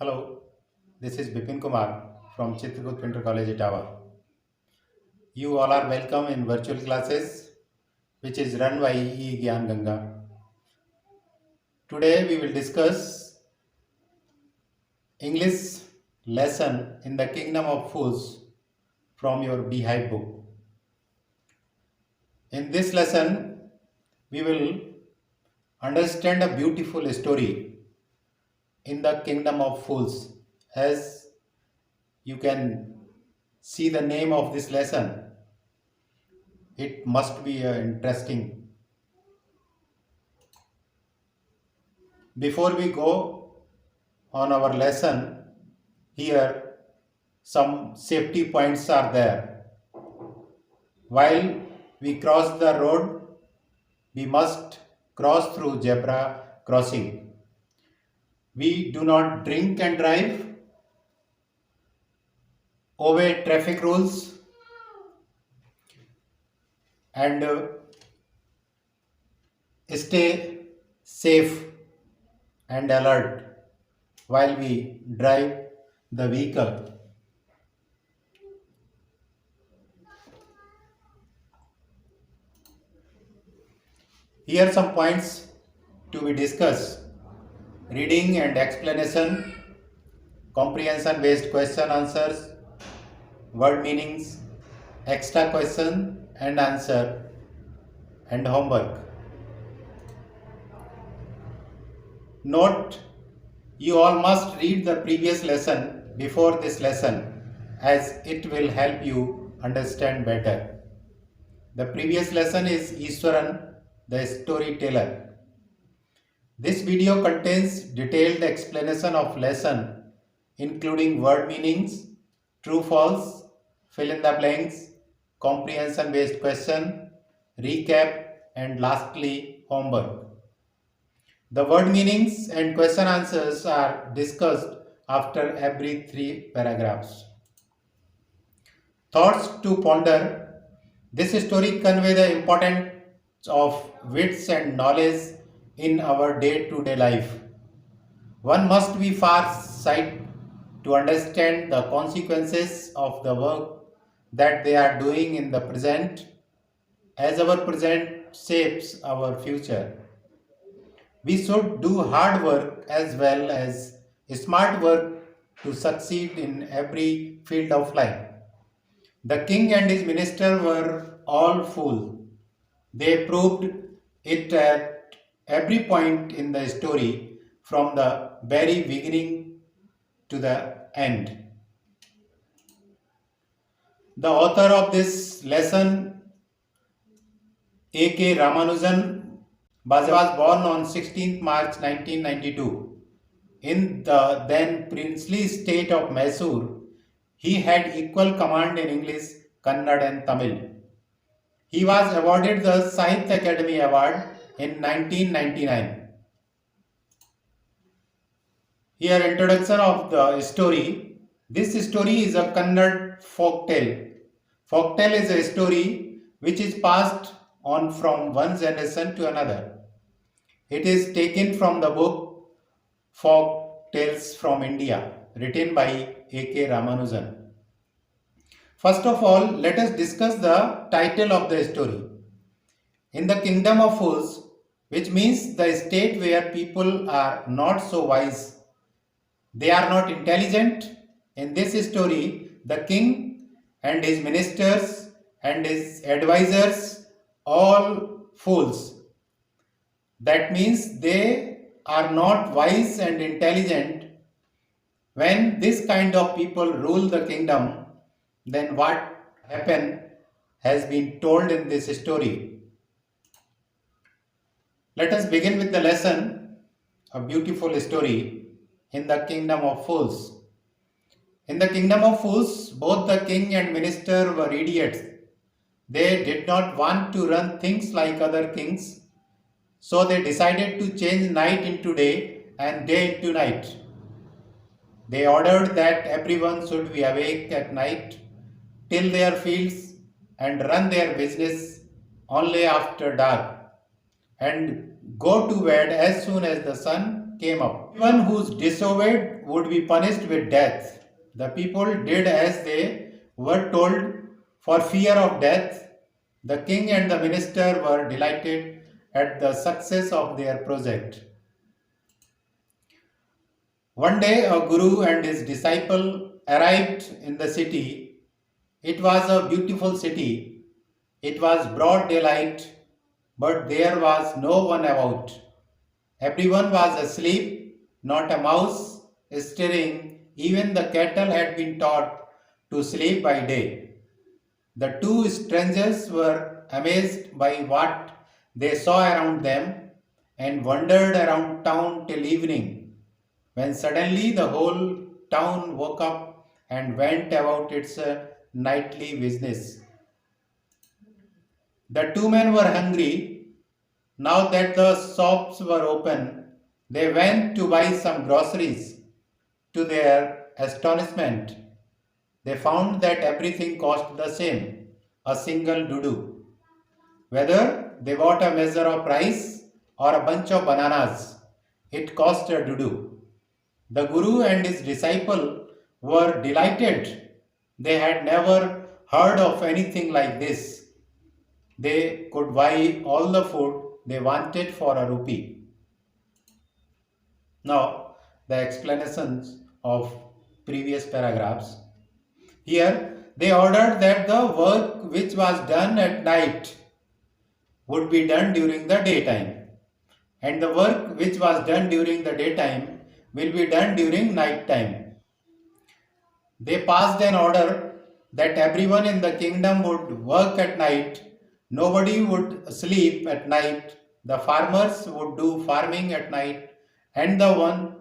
Hello, this is Bipin Kumar from Chitragut Pinter College, Ottawa. You all are welcome in virtual classes, which is run by E. Gyan Ganga. Today we will discuss English lesson in the Kingdom of Fools from your Beehive book. In this lesson, we will understand a beautiful story in the Kingdom of Fools. As you can see the name of this lesson, it must be interesting. Before we go on our lesson, here some safety points are there. While we cross the road, we must cross through zebra crossing. We do not drink and drive, obey traffic rules, and stay safe and alert while we drive the vehicle. Here are some points to be discussed: reading and explanation, comprehension based question answers, word meanings, extra question and answer, and homework. Note, you all must read the previous lesson before this lesson, as it will help you understand better. The previous lesson is Iswaran, the storyteller. This video contains detailed explanation of lesson, including word meanings, true false, fill in the blanks, comprehension based question, recap, and lastly homework. The word meanings and question answers are discussed after every 3 paragraphs. Thoughts to ponder. This story conveys the importance of wits and knowledge in our day-to-day life. One must be far-sighted to understand the consequences of the work that they are doing in the present, as our present shapes our future. We should do hard work as well as smart work to succeed in every field of life. The king and his minister were all fools. They proved it at every point in the story, from the very beginning to the end. The author of this lesson, A.K. Ramanujan, was born on 16th March 1992 in the then princely state of Mysore. He had equal command in English, Kannada, and Tamil. He was awarded the Sahitya Academy Award in 1999. Here, introduction of the story. This story is a Kannada folk tale. Folk tale is a story which is passed on from one generation to another. It is taken from the book Folk Tales from India, written by A.K. Ramanujan. First of all, let us discuss the title of the story. In the Kingdom of Fools, which means the state where people are not so wise, they are not intelligent. In this story, the king and his ministers and his advisors, all fools. That means they are not wise and intelligent. When this kind of people rule the kingdom, then what happened has been told in this story. Let us begin with the lesson, a beautiful story in the Kingdom of Fools. In the Kingdom of Fools, both the king and minister were idiots. They did not want to run things like other kings, so they decided to change night into day and day into night. They ordered that everyone should be awake at night, till their fields, and run their business only after dark, and go to bed as soon as the sun came up. One who disobeyed would be punished with death. The people did as they were told for fear of death. The king and the minister were delighted at the success of their project. One day, a guru and his disciple arrived in the city. It was a beautiful city. It was broad daylight, but there was no one about. Everyone was asleep, not a mouse stirring. Even the cattle had been taught to sleep by day. The two strangers were amazed by what they saw around them and wandered around town till evening, when suddenly the whole town woke up and went about its nightly business. The two men were hungry. Now that the shops were open, they went to buy some groceries. To their astonishment, they found that everything cost the same, a single dudu. Whether they bought a measure of rice or a bunch of bananas, it cost a dudu. The Guru and his disciple were delighted. They had never heard of anything like this. They could buy all the food they wanted for a rupee. Now, the explanations of previous paragraphs. Here, they ordered that the work which was done at night would be done during the daytime, and the work which was done during the daytime will be done during night time. They passed an order that everyone in the kingdom would work at night, nobody would sleep at night, the farmers would do farming at night, and the one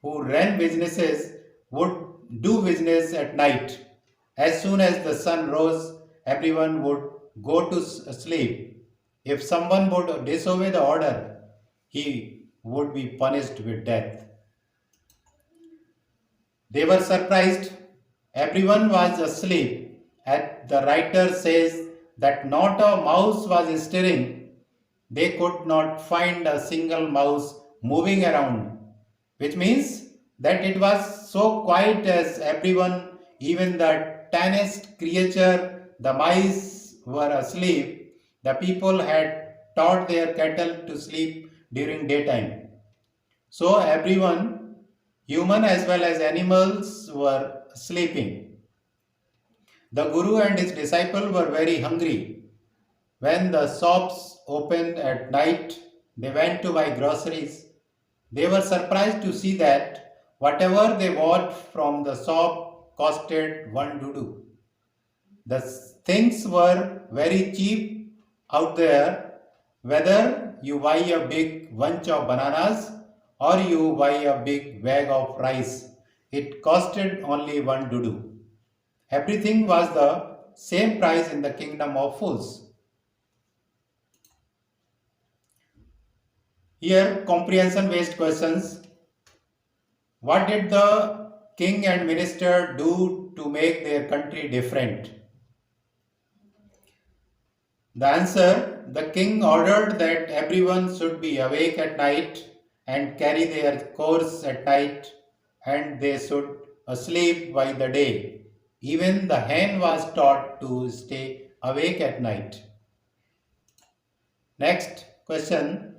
who ran businesses would do business at night. As soon as the sun rose, everyone would go to sleep. If someone would disobey the order, he would be punished with death. They were surprised. Everyone was asleep. And the writer says that not a mouse was stirring. They could not find a single mouse moving around, which means that it was so quiet as everyone, even the tiniest creature, the mice, were asleep. The people had taught their cattle to sleep during daytime. So everyone, human as well as animals, were sleeping. The Guru and his disciple were very hungry. When the shops opened at night, they went to buy groceries. They were surprised to see that whatever they bought from the shop costed one dudu. The things were very cheap out there, whether you buy a big bunch of bananas or you buy a big bag of rice. It costed only one dudu. Everything was the same price in the kingdom of fools. Here, comprehension based questions. What did the king and minister do to make their country different? The answer, the king ordered that everyone should be awake at night and carry their course at night, and they should sleep by the day. Even the hen was taught to stay awake at night. Next question.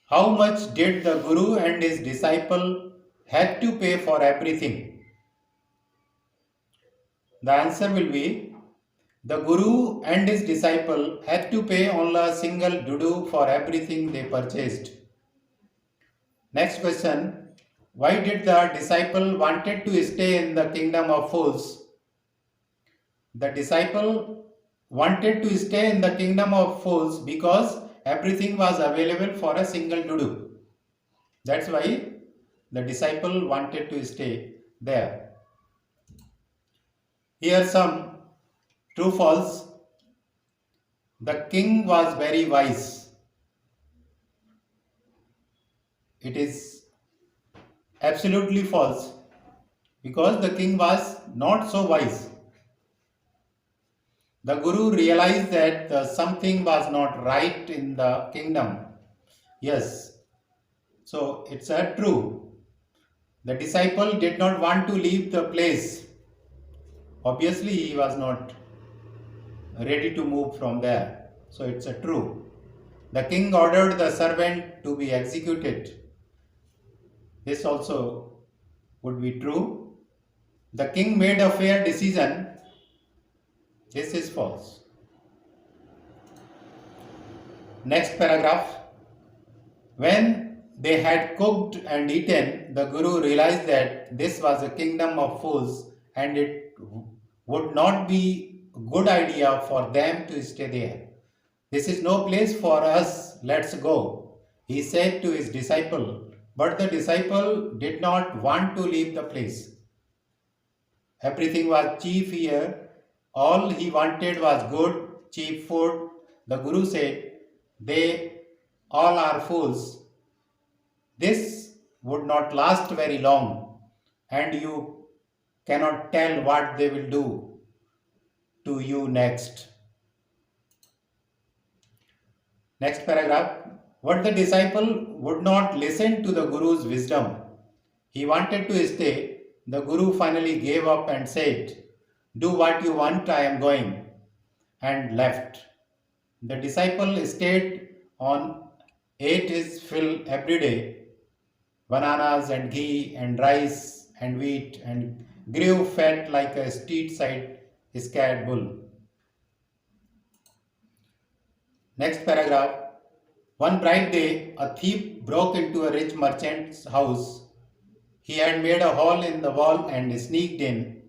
How much did the Guru and his disciple had to pay for everything? The answer will be, the Guru and his disciple had to pay only a single dudu for everything they purchased. Next question. Why did the disciple wanted to stay in the kingdom of fools? The disciple wanted to stay in the kingdom of fools because everything was available for a single dudu. That's why the disciple wanted to stay there. Here some true false. The king was very wise. It is absolutely false because the king was not so wise. The Guru realized that something was not right in the kingdom. Yes, So it's a true. The disciple did not want to leave the place. Obviously, he was not ready to move from there. So it's a true. The king ordered the servant to be executed. This also would be true. The king made a fair decision. This is false. Next paragraph. When they had cooked and eaten, the Guru realized that this was a kingdom of fools and it would not be a good idea for them to stay there. This is no place for us, let's go, he said to his disciple. But the disciple did not want to leave the place. Everything was cheap here. All he wanted was good, cheap food. The Guru said, they all are fools. This would not last very long, and you cannot tell what they will do to you next. Next paragraph. But the disciple would not listen to the Guru's wisdom. He wanted to stay. The Guru finally gave up and said, do what you want, I am going, and left. The disciple stayed on, ate his fill every day, bananas and ghee and rice and wheat, and grew fat like a street side scared bull. Next paragraph. One bright day, a thief broke into a rich merchant's house. He had made a hole in the wall and sneaked in.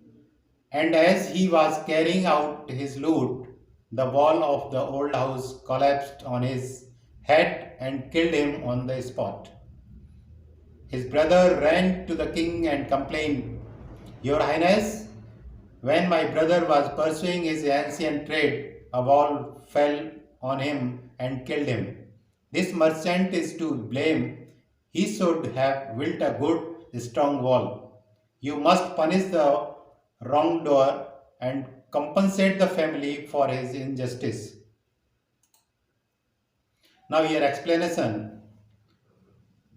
And as he was carrying out his loot, the wall of the old house collapsed on his head and killed him on the spot. His brother ran to the king and complained, Your Highness, when my brother was pursuing his ancient trade, a wall fell on him and killed him. This merchant is to blame. He should have built a good, strong wall. You must punish the wrongdoer and compensate the family for his injustice. Now, here explanation.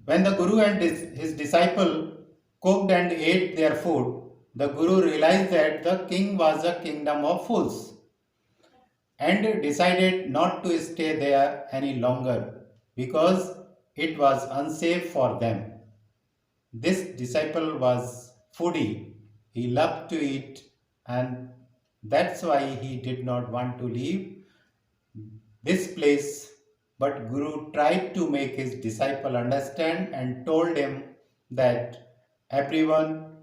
When the Guru and his disciple cooked and ate their food, the Guru realized that the king was a kingdom of fools and decided not to stay there any longer because it was unsafe for them. This disciple was foodie. He loved to eat, and that's why he did not want to leave this place. But Guru tried to make his disciple understand and told him that everyone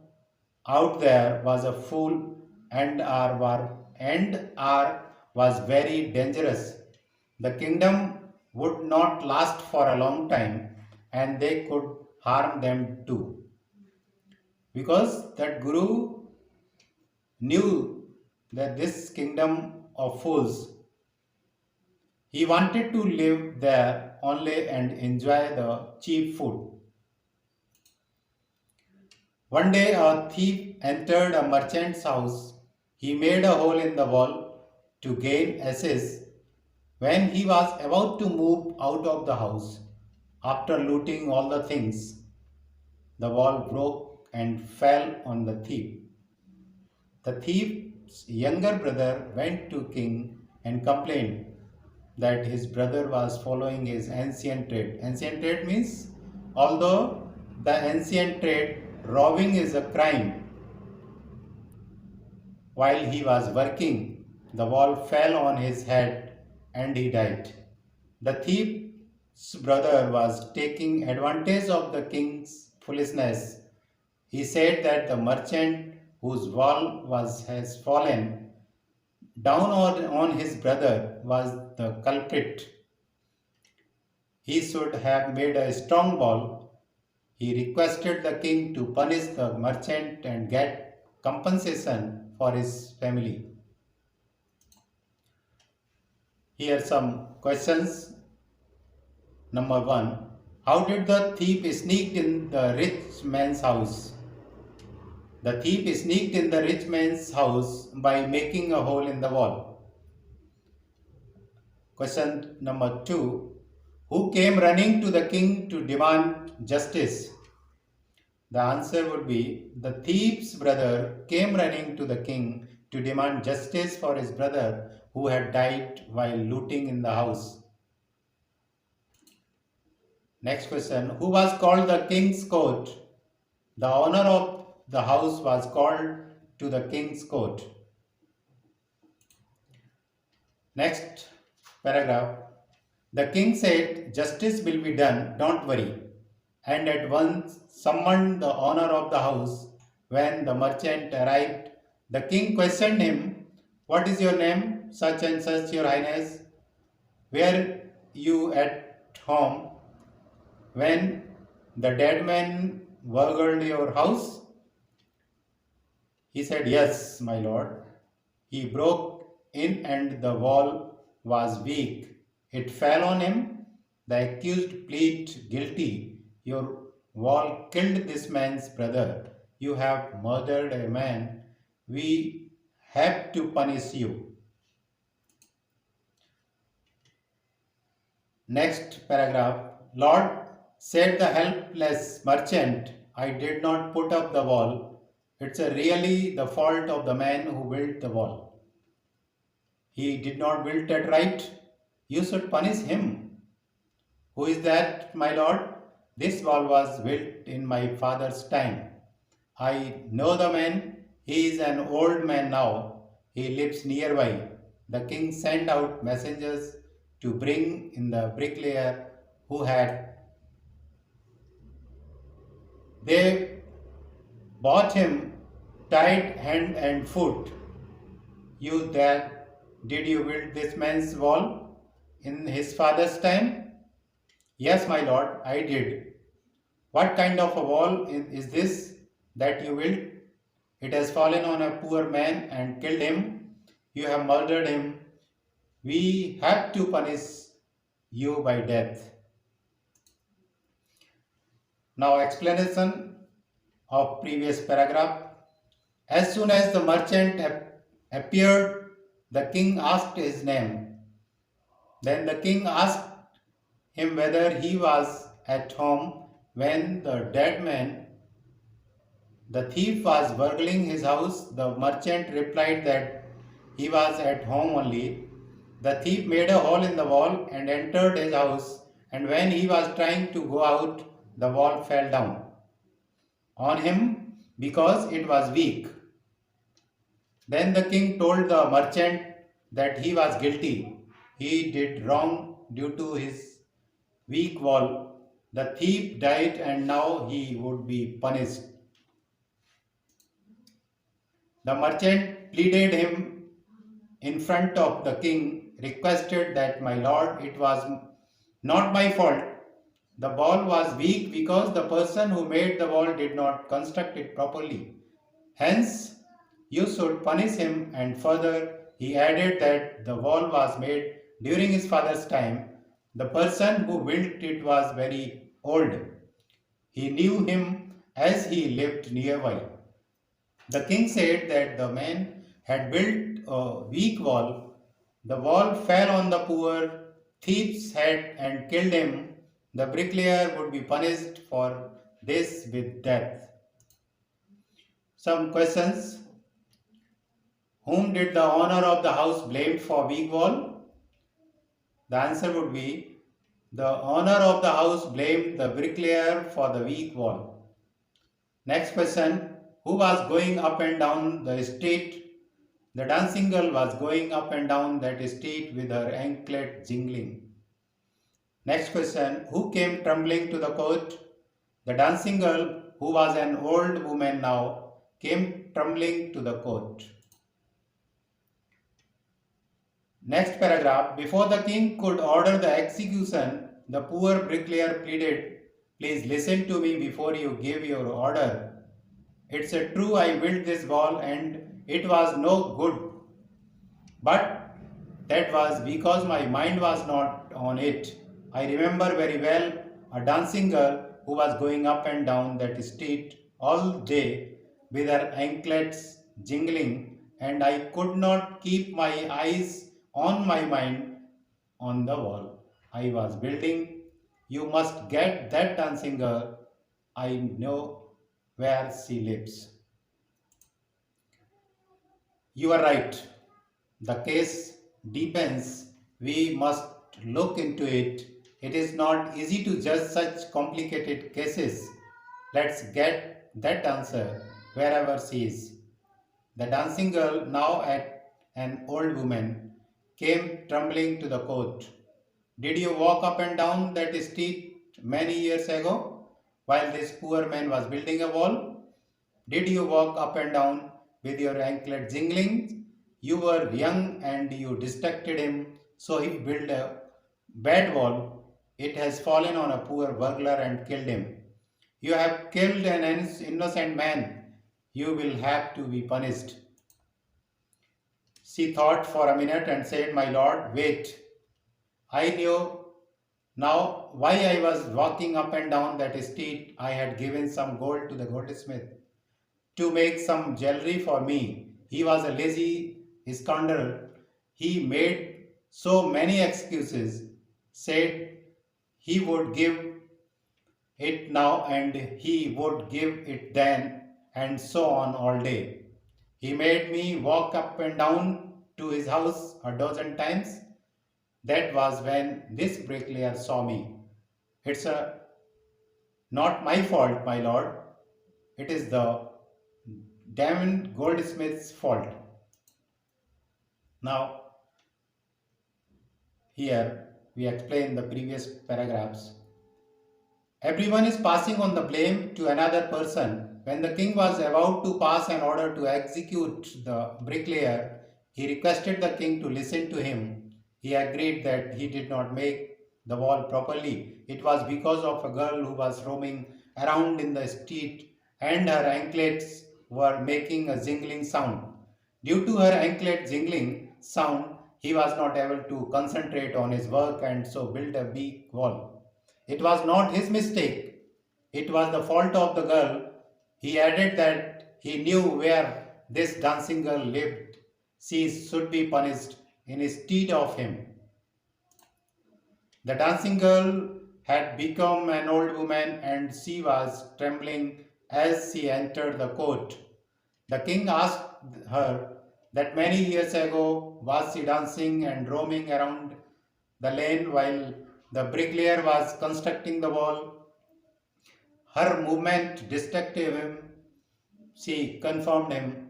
out there was a fool and was very dangerous. The kingdom would not last for a long time and they could harm them too. Because that Guru knew that this kingdom of fools, he wanted to live there only and enjoy the cheap food. One day a thief entered a merchant's house. He made a hole in the wall to gain access. When he was about to move out of the house, after looting all the things, the wall broke and fell on the thief. The thief's younger brother went to king and complained that his brother was following his ancient trade. Ancient trade means, although the ancient trade robbing is a crime, while he was working, the wall fell on his head and he died. The thief's brother was taking advantage of the king's foolishness. He said that the merchant whose wall has fallen down on his brother was the culprit. He should have made a strong wall. He requested the king to punish the merchant and get compensation for his family. Here are some questions. Number 1. How did the thief sneak in the rich man's house? The thief sneaked in the rich man's house by making a hole in the wall. Question number 2. Who came running to the king to demand justice? The answer would be the thief's brother came running to the king to demand justice for his brother who had died while looting in the house. Next question. Who was called the king's court? The owner of the house was called to the king's court. Next paragraph. The king said, justice will be done, don't worry. And at once summoned the owner of the house. When the merchant arrived, the king questioned him, what is your name? Such and such, your highness. Were you at home when the dead man burgled your house? He said, yes, my lord. He broke in and the wall was weak. It fell on him. The accused pleaded guilty. Your wall killed this man's brother. You have murdered a man. We have to punish you. Next paragraph. Lord, said the helpless merchant, I did not put up the wall. It's really the fault of the man who built the wall. He did not build it right. You should punish him. Who is that, my lord? This wall was built in my father's time. I know the man. He is an old man now. He lives nearby. The king sent out messengers to bring in the bricklayer who had. They bought him tied hand and foot. You there, did you build this man's wall in his father's time? Yes, my lord, I did. What kind of a wall is this that you built? It has fallen on a poor man and killed him. You have murdered him. We have to punish you by death. Now, explanation of previous paragraph. As soon as the merchant appeared, the king asked his name. Then the king asked him whether he was at home when the dead man, the thief, was burgling his house. The merchant replied that he was at home only. The thief made a hole in the wall and entered his house, and when he was trying to go out, the wall fell down on him because it was weak. Then the king told the merchant that he was guilty. He did wrong due to his weak wall. The thief died and now he would be punished. The merchant pleaded him in front of the king, requested that, my lord, it was not my fault. The wall was weak because the person who made the wall did not construct it properly. Hence, you should punish him. And further, he added that the wall was made during his father's time. The person who built it was very old. He knew him as he lived nearby. The king said that the man had built a weak wall. The wall fell on the poor thief's head and killed him. The bricklayer would be punished for this with death. Some questions. Whom did the owner of the house blame for weak wall? The answer would be the owner of the house blamed the bricklayer for the weak wall. Next question. Who was going up and down the street? The dancing girl was going up and down that street with her anklet jingling. Next question. Who came trembling to the court? The dancing girl, who was an old woman now, came trembling to the court. Next paragraph. Before the king could order the execution, the poor bricklayer pleaded, please listen to me before you give your order. It's true I built this wall and it was no good. But that was because my mind was not on it. I remember very well a dancing girl who was going up and down that street all day with her anklets jingling, and I could not keep my eyes on my mind on the wall I was building. You must get that dancing girl. I know where she lives. You are right. The case depends. We must look into it. It is not easy to judge such complicated cases. Let's get that answer wherever she is. The dancing girl, now at an old woman, came trembling to the court. Did you walk up and down that street many years ago while this poor man was building a wall? Did you walk up and down with your anklet jingling? You were young and you distracted him, so he built a bad wall. It has fallen on a poor burglar and killed him. You have killed an innocent man. You will have to be punished. She thought for a minute and said, My lord, wait. I knew now why I was walking up and down that street. I had given some gold to the goldsmith to make some jewelry for me. He was a lazy scoundrel. He made so many excuses, said he would give it now and he would give it then, and so on all day. He made me walk up and down to his house a dozen times. That was when this bricklayer saw me. It's not my fault, my lord. It is the damned goldsmith's fault. Now, here we explain the previous paragraphs. Everyone is passing on the blame to another person. When the king was about to pass an order to execute the bricklayer, he requested the king to listen to him. He agreed that he did not make the wall properly. It was because of a girl who was roaming around in the street and her anklets were making a jingling sound. Due to her anklet jingling sound, he was not able to concentrate on his work and so built a big wall. It was not his mistake. It was the fault of the girl. He added that he knew where this dancing girl lived. She should be punished instead of him. The dancing girl had become an old woman and she was trembling as she entered the court. The king asked her that many years ago was she dancing and roaming around the lane while the bricklayer was constructing the wall. Her movement distracted him. She confirmed him.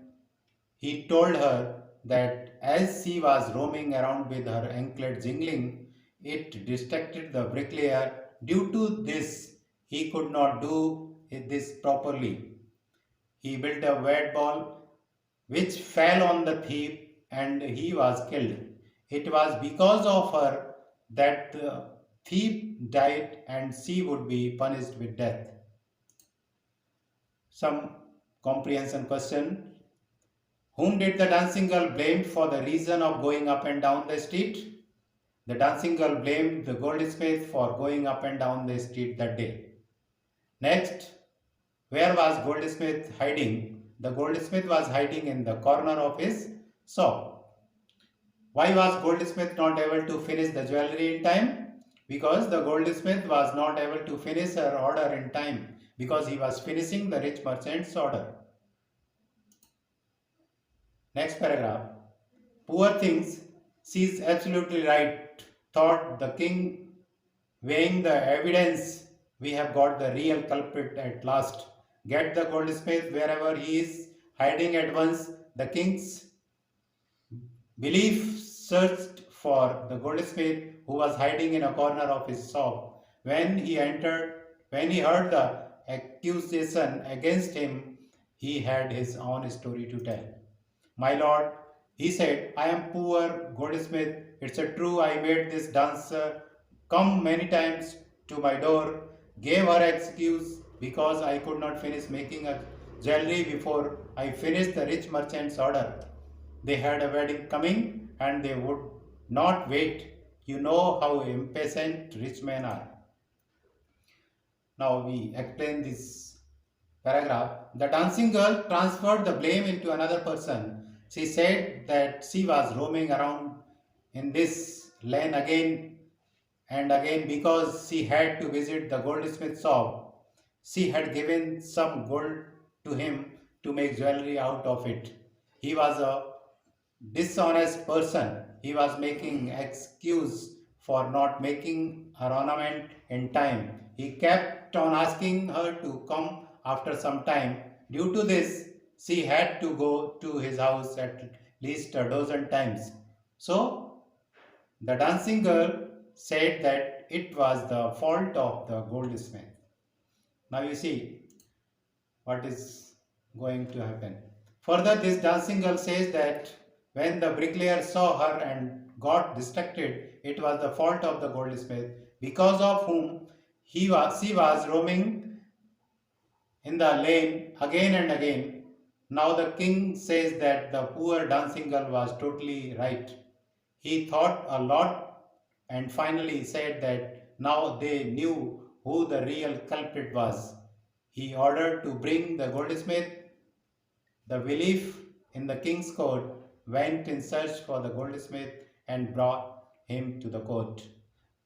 He told her that as she was roaming around with her anklet jingling, it distracted the bricklayer. Due to this, he could not do this properly. He built a wet ball which fell on the thief and he was killed. It was because of her that the thief died and she would be punished with death. Some comprehension question. Whom did the dancing girl blame for the reason of going up and down the street? The dancing girl blamed the goldsmith for going up and down the street that day. Next, where was goldsmith hiding? The goldsmith was hiding in the corner of his shop. Why was goldsmith not able to finish the jewelry in time? Because the goldsmith was not able to finish her order in time because he was finishing the rich merchant's order. Next paragraph. Poor things, she's absolutely right, thought the king, weighing the evidence. We have got the real culprit at last. Get the goldsmith wherever he is hiding at once. The king's belief searched for the goldsmith who was hiding in a corner of his shop. When he heard the accusation against him, he had his own story to tell. My lord, he said, I am poor goldsmith. It's a true I made this dancer come many times to my door, gave her excuse because I could not finish making a jewelry before I finished the rich merchant's order. They had a wedding coming and they would not wait. You know how impatient rich men are. Now we explain this paragraph. The dancing girl transferred the blame into another person. She said that she was roaming around in this lane again And again, because she had to visit the goldsmith shop, she had given some gold to him to make jewelry out of it. He was a dishonest person. He was making excuse for not making her ornament in time. He kept on asking her to come after some time. Due to this, she had to go to his house at least a dozen times. So the dancing girl said that it was the fault of the goldsmith. Now you see what is going to happen. Further, this dancing girl says that when the bricklayer saw her and got distracted, it was the fault of the goldsmith, because of whom she was roaming in the lane again and again. Now the king says that the poor dancing girl was totally right. He thought a lot and finally said that now they knew who the real culprit was. He ordered to bring the goldsmith. The bailiff in the king's court went in search for the goldsmith and brought him to the court.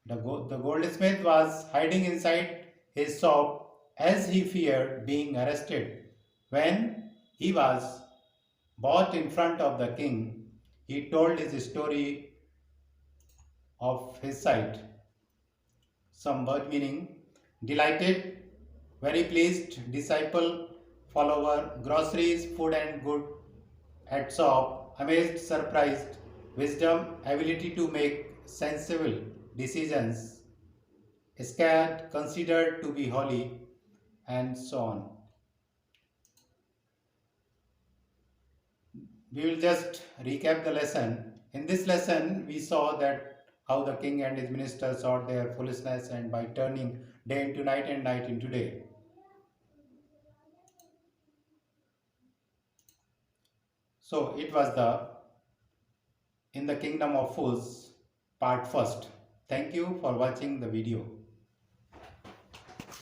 The goldsmith was hiding inside his shop as he feared being arrested. When he was brought in front of the king, he told his story of his sight. Some word meaning: delighted, very pleased, disciple, follower, groceries, food and good at shop, amazed, surprised, wisdom, ability to make sensible decisions, scared, considered to be holy, and so on. We will just recap the lesson. In this lesson, we saw that how the king and his ministers sought their foolishness and by turning day into night and night into day. So it was the In the Kingdom of Fools part first. Thank you for watching the video.